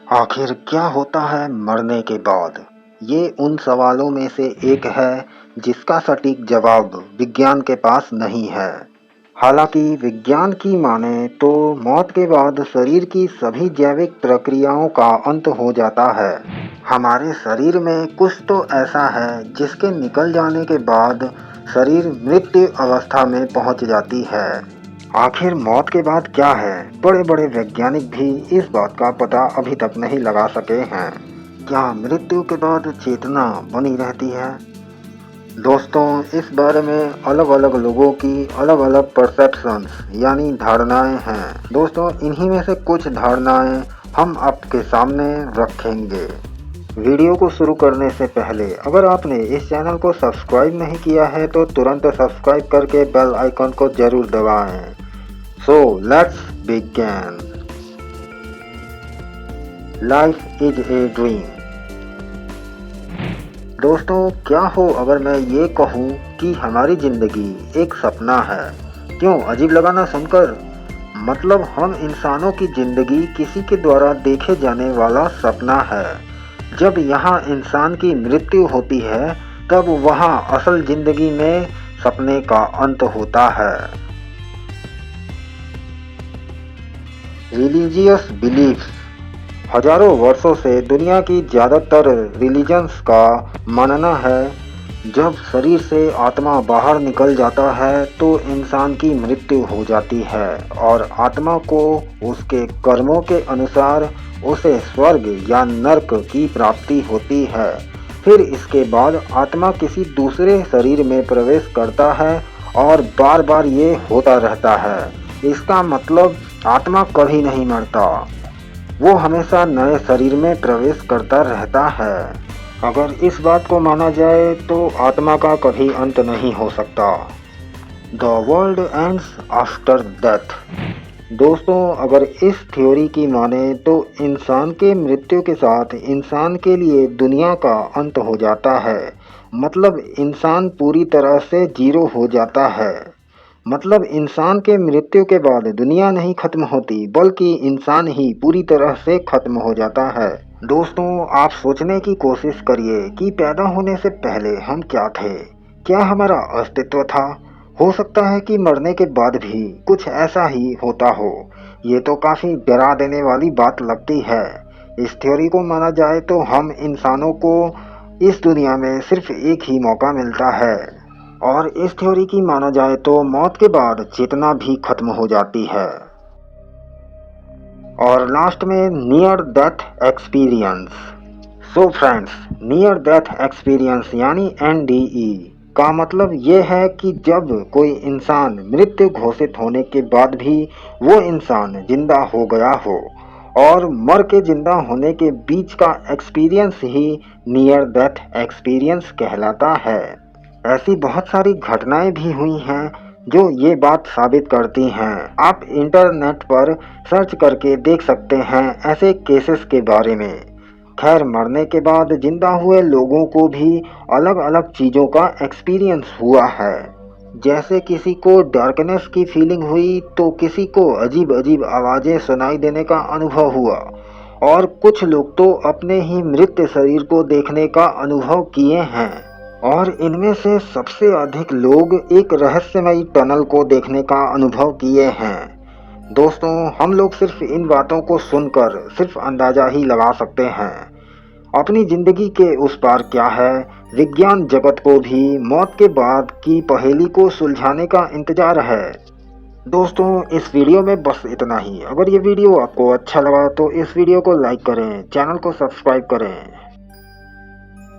आखिर क्या होता है मरने के बाद? ये उन सवालों में से एक है जिसका सटीक जवाब विज्ञान के पास नहीं है। हालांकि विज्ञान की माने तो मौत के बाद शरीर की सभी जैविक प्रक्रियाओं का अंत हो जाता है। हमारे शरीर में कुछ तो ऐसा है जिसके निकल जाने के बाद शरीर मृत्यु अवस्था में पहुंच जाती है। आखिर मौत के बाद क्या है? बड़े बड़े वैज्ञानिक भी इस बात का पता अभी तक नहीं लगा सके हैं। क्या मृत्यु के बाद चेतना बनी रहती है? दोस्तों, इस बारे में अलग अलग लोगों की अलग अलग परसेप्शंस यानी धारणाएं हैं। दोस्तों, इन्हीं में से कुछ धारणाएं हम आपके सामने रखेंगे। वीडियो को शुरू करने से पहले अगर आपने इस चैनल को सब्सक्राइब नहीं किया है तो तुरंत सब्सक्राइब करके बेल आइकन को जरूर दबाएं। So let's begin. Life is a dream. दोस्तों, क्या हो अगर मैं ये कहूँ कि हमारी जिंदगी एक सपना है? क्यों अजीब लगा ना सुनकर? मतलब हम इंसानों की जिंदगी किसी के द्वारा देखे जाने वाला सपना है। जब यहाँ इंसान की मृत्यु होती है तब वहाँ असल जिंदगी में सपने का अंत होता है। Religious beliefs. हजारों वर्षों से दुनिया की ज़्यादातर रिलीजन्स का मानना है जब शरीर से आत्मा बाहर निकल जाता है तो इंसान की मृत्यु हो जाती है और आत्मा को उसके कर्मों के अनुसार उसे स्वर्ग या नरक की प्राप्ति होती है। फिर इसके बाद आत्मा किसी दूसरे शरीर में प्रवेश करता है और बार बार ये होता रहता है। इसका मतलब आत्मा कभी नहीं मरता, वो हमेशा नए शरीर में प्रवेश करता रहता है। अगर इस बात को माना जाए तो आत्मा का कभी अंत नहीं हो सकता। The world ends after death. दोस्तों, अगर इस थ्योरी की माने तो इंसान के मृत्यु के साथ इंसान के लिए दुनिया का अंत हो जाता है। मतलब इंसान पूरी तरह से जीरो हो जाता है। मतलब इंसान के मृत्यु के बाद दुनिया नहीं खत्म होती बल्कि इंसान ही पूरी तरह से खत्म हो जाता है। दोस्तों, आप सोचने की कोशिश करिए कि पैदा होने से पहले हम क्या थे? क्या हमारा अस्तित्व था? हो सकता है कि मरने के बाद भी कुछ ऐसा ही होता हो। ये तो काफी डरा देने वाली बात लगती है। इस थ्योरी को माना जाए तो हम इंसानों को इस दुनिया में सिर्फ एक ही मौका मिलता है और इस थ्योरी की माना जाए तो मौत के बाद चेतना भी खत्म हो जाती है। और लास्ट में near death experience. So friends, near death experience यानी NDE का मतलब ये है कि जब कोई इंसान मृत्यु घोषित होने के बाद भी वो इंसान जिंदा हो गया हो और मर के जिंदा होने के बीच का एक्सपीरियंस ही नियर डेथ एक्सपीरियंस कहलाता है। ऐसी बहुत सारी घटनाएं भी हुई हैं जो ये बात साबित करती हैं। आप इंटरनेट पर सर्च करके देख सकते हैं ऐसे केसेस के बारे में। खैर, मरने के बाद जिंदा हुए लोगों को भी अलग अलग चीज़ों का एक्सपीरियंस हुआ है। जैसे किसी को डार्कनेस की फीलिंग हुई तो किसी को अजीब अजीब आवाज़ें सुनाई देने का अनुभव हुआ और कुछ लोग तो अपने ही मृत शरीर को देखने का अनुभव किए हैं। और इनमें से सबसे अधिक लोग एक रहस्यमयी टनल को देखने का अनुभव किए हैं। दोस्तों, हम लोग सिर्फ इन बातों को सुनकर सिर्फ अंदाजा ही लगा सकते हैं। अपनी जिंदगी के उस पार क्या है? विज्ञान जगत को भी मौत के बाद की पहेली को सुलझाने का इंतजार है। दोस्तों, इस वीडियो में बस इतना ही। अगर ये वीडियो आपको अच्छा लगा तो इस वीडियो को लाइक करें, चैनल को सब्सक्राइब करें।